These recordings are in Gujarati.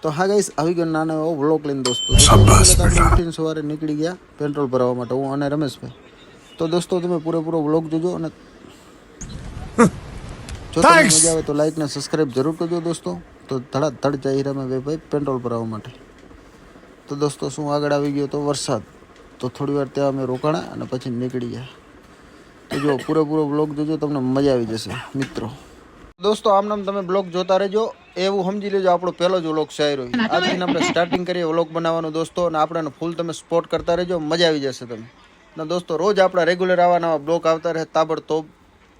તો હા ગાઈસ, આવી ગયો નાનો એવો વ્લોગ લઈને દોસ્તો. આપણે સવારે નીકળી ગયા પેટ્રોલ ભરાવવા માટે, હું અને રમેશભાઈ. તો દોસ્તો તમે પૂરેપૂરો વ્લોગ જોજો અને જો તમને મજા આવે તો લાઈક ને સબસ્ક્રાઇબ જરૂર કરજો દોસ્તો. તો ધડાધડ જઈ રહ્યા અમે ભાઈ પેટ્રોલ ભરાવવા માટે. તો દોસ્તો શું આગળ આવી ગયો તો વરસાદ. તો થોડી વાર ત્યાં અમે રોકાણા અને પછી નીકળી ગયા. તો જો પૂરેપૂરો વ્લોગ જોજો, તમને મજા આવી જશે મિત્રો. દોસ્તો આમ નામ તમે બ્લોગ જોતા રહેજો, એવું સમજી લેજો આપણો પહેલો જ વ્લોગ છે. આજથી આપણે સ્ટાર્ટિંગ કરીએ વ્લોગ બનાવવાનું દોસ્તો, અને આપણે ફૂલ તમે સપોર્ટ કરતા રહેજો, મજા આવી જશે તમે. ને દોસ્તો રોજ આપણા રેગ્યુલર આવા નવા બ્લોગ આવતા રહે તાબડતોબ.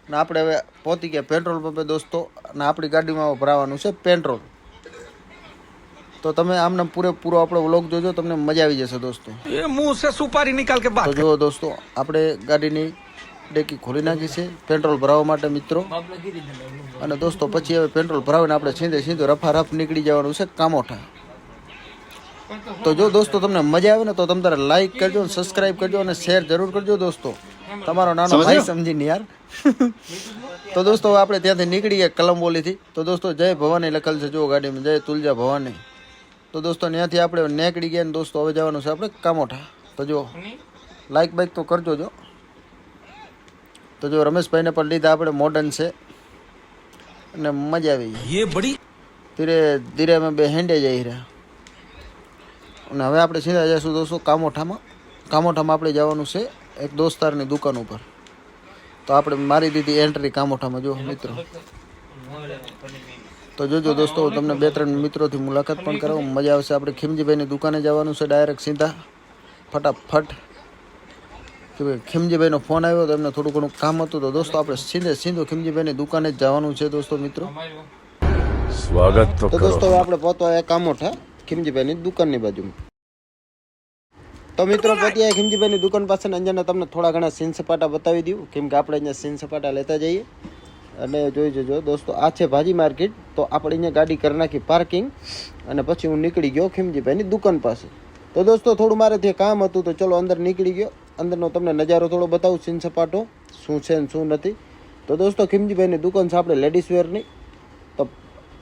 ને આપણે હવે પહોંચી ગયા પેટ્રોલ પંપે દોસ્તો, અને આપણી ગાડીમાં ભરાવાનું છે પેટ્રોલ. તો તમે આમને પૂરેપૂરો આપણો વ્લોગ જોજો, તમને મજા આવી જશે દોસ્તો. એ મુંહ સે સુપારી નિકાલ કે બાત. તો જો દોસ્તો આપણે ગાડીની ડેકી ખોલી નાખી છે પેટ્રોલ ભરાવવા માટે મિત્રો. અને દોસ્તો પછી હવે પેટ્રોલ ભરાવીને આપણે સીધે રફા નીકળી જવાનું છે કામોઠા. તો જો દોસ્તો તમને મજા આવે ને તો તમે તારે લાઈક કરજો, સબસ્ક્રાઇબ કરજો અને શેર જરૂર કરજો દોસ્તો. તમારો નાનો ભાઈ સમજીને યાર. તો દોસ્તો આપણે ત્યાંથી નીકળી ગયા કલમબોલીથી. તો દોસ્તો જય ભવાની લખેલ છે જો ગાડીમાં, જય તુલજા ભવાની. તો દોસ્તો ત્યાંથી આપણે નીકળી ગયા ને દોસ્તો હવે જવાનું છે આપણે કામોઠા. તો જો લાઈક બાઈક તો કરજો જો. તો જો રમેશભાઈને પણ લીધા આપણે, મોડર્ન છે અને મજા આવી ધીરે ધીરે અમે બે હેન્ડે જઈ રહ્યા. અને હવે આપણે સીધા જઈશું દોસ્તો કામોઠામાં આપણે જવાનું છે એક દોસ્તારની દુકાન ઉપર. તો આપણે મારી દીધી એન્ટ્રી કામોઠામાં જો મિત્રો. તો જોજો દોસ્તો તમને 2-3 મિત્રોથી મુલાકાત પણ કરાવું, મજા આવશે. આપણે ખીમજીભાઈની દુકાને જવાનું છે ડાયરેક્ટ સીધા ફટાફટ. કે ભાઈ ખીમજીભાઈનો ફોન આવ્યો તો એમને થોડું ઘણું કામ હતું. તો દોસ્તો આપણે સીધું ખીમજીભાઈની દુકાને જ જવાનું છે દોસ્તો મિત્રો. સ્વાગત તો દોસ્તો હવે આપણે પહોંચવા આવ્યા કામોઠા ખીમજીભાઈની દુકાનની બાજુમાં. તો મિત્રો પહોંચ્યા ખીમજીભાઈની દુકાન પાસે. અંજારના તમને થોડા ઘણા સીન સપાટા બતાવી દઉં, કેમ કે આપણે અહીંયા સીન સપાટા લેતા જઈએ. અને જોઈ જજો દોસ્તો, આ છે ભાજી માર્કેટ. તો આપણે અહીંયા ગાડી કરી નાખી પાર્કિંગ, અને પછી હું નીકળી ગયો ખીમજીભાઈની દુકાન પાસે. તો દોસ્તો થોડું મારે ત્યાં કામ હતું, તો ચલો અંદર નીકળી ગયો. અંદરનો તમને નજારો થોડો બતાવું, સીન સપાટો શું છે ને શું નથી. તો દોસ્તો ખીમજીભાઈની દુકાન છે આપણે લેડીઝ વેરની. તો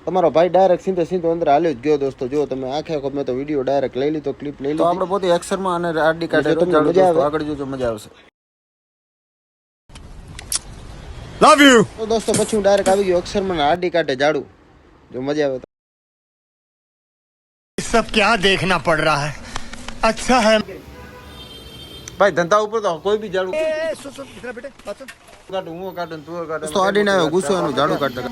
તમારો ભાઈ ડાયરેક્ટ સીધો અંદર હાલ્યો જ ગયો દોસ્તો. જો તમે આખો મેં તો વિડીયો ડાયરેક્ટ લઈ લીધો, ક્લિપ લઈ લીધો. આપણે પોતે એક્સરમાં અને આરડી કાર્ડ આગળ જોજો, મજા આવશે. Love you. તો દોસ્તો પછી હું ડાયરેક્ટ આવી ગયો અક્ષરમાં આરડી કાર્ડે જાડું. જો મજા આવે. सब क्या देखना पड़ रहा है, अच्छा है ભાઈ ધંધા ઉપર તો કોઈ બી જાડું કાઢું, હું કાઢું તું કાઢું. તો આડીને આવ્યો ગુસ્સો એનું જાડું કાઢતા.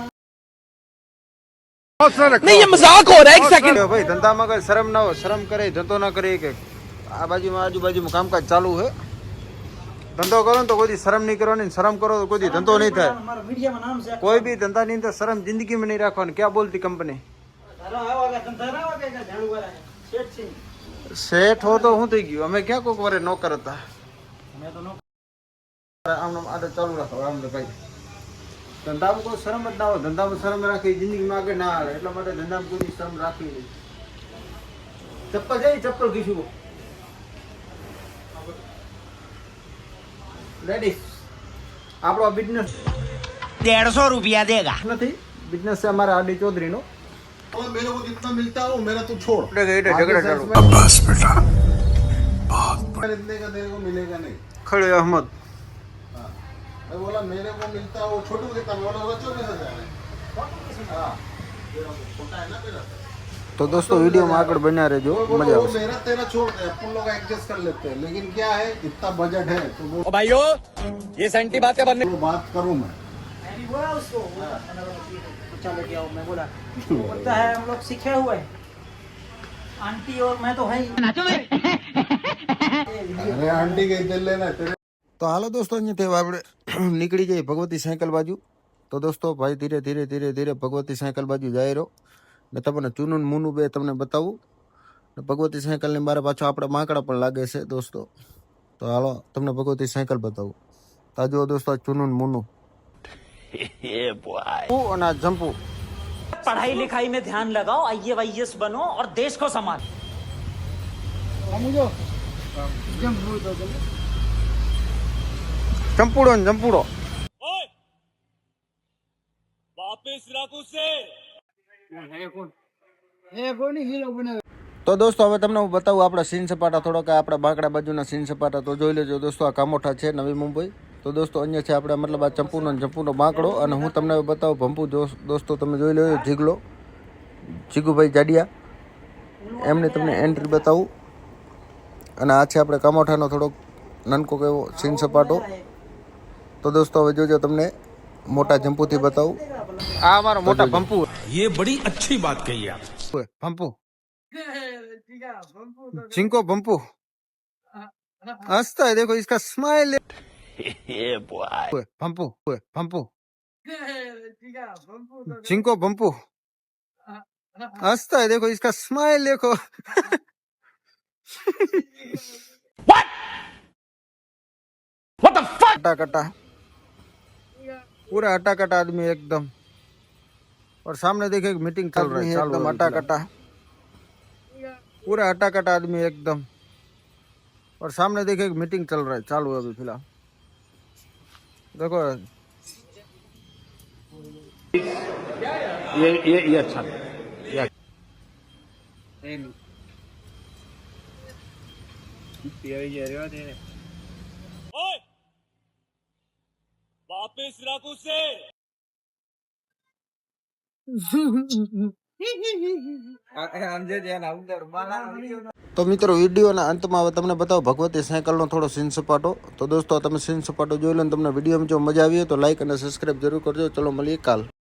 नहीं ये मजाक हो रहा है, एक सेकंड ભાઈ ધંધામાં કઈ શરમ ના હોય, શરમ કરે ધંધો ના કરે. કે આ બાજુમાં આજુબાજુમાં કામકાજ ચાલુ છે. ધંધો કરો ને તો કોઈ શરમ નહીં કરવાની, શરમ કરો તો કોઈ ધંધો નહીં થાય. કોઈ બી ધંધા ની અંદર શરમ જિંદગીમાં નહીં રાખવાની. ક્યાં બોલતી કંપની શેઠ હો તો શું થઈ ગયું? અમે ક્યાં કોઈક વારે નોકર હતા. આમ આદત ચાલુ રાખો આમ ભાઈ. ધંધામાં કોઈ શરમ જ ના હોય. ધંધામાં શરમ રાખી જિંદગીમાં આગળ ના આવે. એટલા માટે ધંધામાં કોઈ શરમ રાખવી નહીં. ચપ્પલ જઈ ચપ્પલ કીશું લેડીઝ. આપણો બિઝનેસ 150 रुपया देगा નથી, બિઝનેસ છે અમારા આરડી ચૌધરીનો. मेरे को जितना मिलता है वो मेरा तू छोड़. ઝઘડા ચાલુ. बस बेटा इतने का तेरे को मिलेगा नहीं. ખડે અહમદ. मैं बोला मेरे को मिलता है वो छोटू कितना बोला होगा 24,000 है. हाँ छोटा है ना मेरा. તો દોસ્તો વિડીયોમાં આગળ બન્યા રહેજો, મજા वो આવશે. मेरा तेरा छोड़ दे, अपन लोग एडजस्ट कर लेते हैं. लेकिन क्या है इतना बजट है तो वो भाइयों ये सेंटी बातें बनने वो बात करूँ मैं. मैं बोला पता है हम लोग सीखे हुए हैं आंटी और मैं तो है ही। अरे आंटी के दिल लेना तेरे. તો હાલો દોસ્તો અહીંયાથી આપણે નીકળી જઈએ ભગવતી સાયકલ બાજુ. તો દોસ્તો ભાઈ ધીરે ધીરે ભગવતી સાયકલ બાજુ જાય રહ્યો. ને તમને ચૂનું મૂનું બે તમને બતાવું. ને ભગવતી સાયકલની મારે પાછો આપણે માકડા પણ લાગે છે દોસ્તો. તો હાલો તમને ભગવતી સાયકલ બતાવું. તો જુઓ દોસ્તો ચૂનું મૂનું અને આ જંપુ. पढ़ाई लिखाई में ध्यान लगाओ, IAS बनो और देश को संभाल. ચંપુડો ને જંપુડો. वापस रख उसे. તો દોસ્તો હવે તમને હું બતાવું આપણા સીન સપાટા થોડોક આપણા બાંકડા બાજુના સીન સપાટા તો જોઈ લેજો દોસ્તો. આ કામોઠા છે નવી મુંબઈ. તો દોસ્તો અહીંયા છે આપણે મતલબ આ ચંપુનો બાંકડો. અને હું તમને હવે બતાવું ભંપુ. દોસ્તો તમે જોઈ લેજો જીગુભાઈ જાડિયા એમને તમને એન્ટ્રી બતાવું. અને આ છે આપણે કામોઠાનો થોડોક નાનકો એવો સીન સપાટો. તો દોસ્તો હવે જોજો તમને મોટા જંપુથી બતાવું. આ અમારો મોટા ભંપુ. ये बड़ी अच्छी बात कही आप. ભંપુ जिनको भंपू हंसता है देखो इसका स्माइल भंपू भंपू जिनको भंपू हंसता है देखो इसका स्माइल देखो कटा कटा पूरा हटा कटा आदमी एकदम. और सामने देखिए मीटिंग चल रही है एकदम हटा कटा. पूरा हटा कटा आदमी एकदम. और सामने देखिए मीटिंग चल रहा है चालू है अभी फिलहाल. देखो ये अच्छा તો મિત્રો વિડીયોના અંતમાં હવે તમને બતાવો ભગવતી સાયકલનો થોડો સીન સપાટો. તો દોસ્તો તમે સીન સપાટો જોઈ લો ને તમને વિડીયોમાં જો મજા આવી હોય તો લાઈક અને સબસ્ક્રાઈબ જરૂર કરજો. ચલો મળીએ કાલ.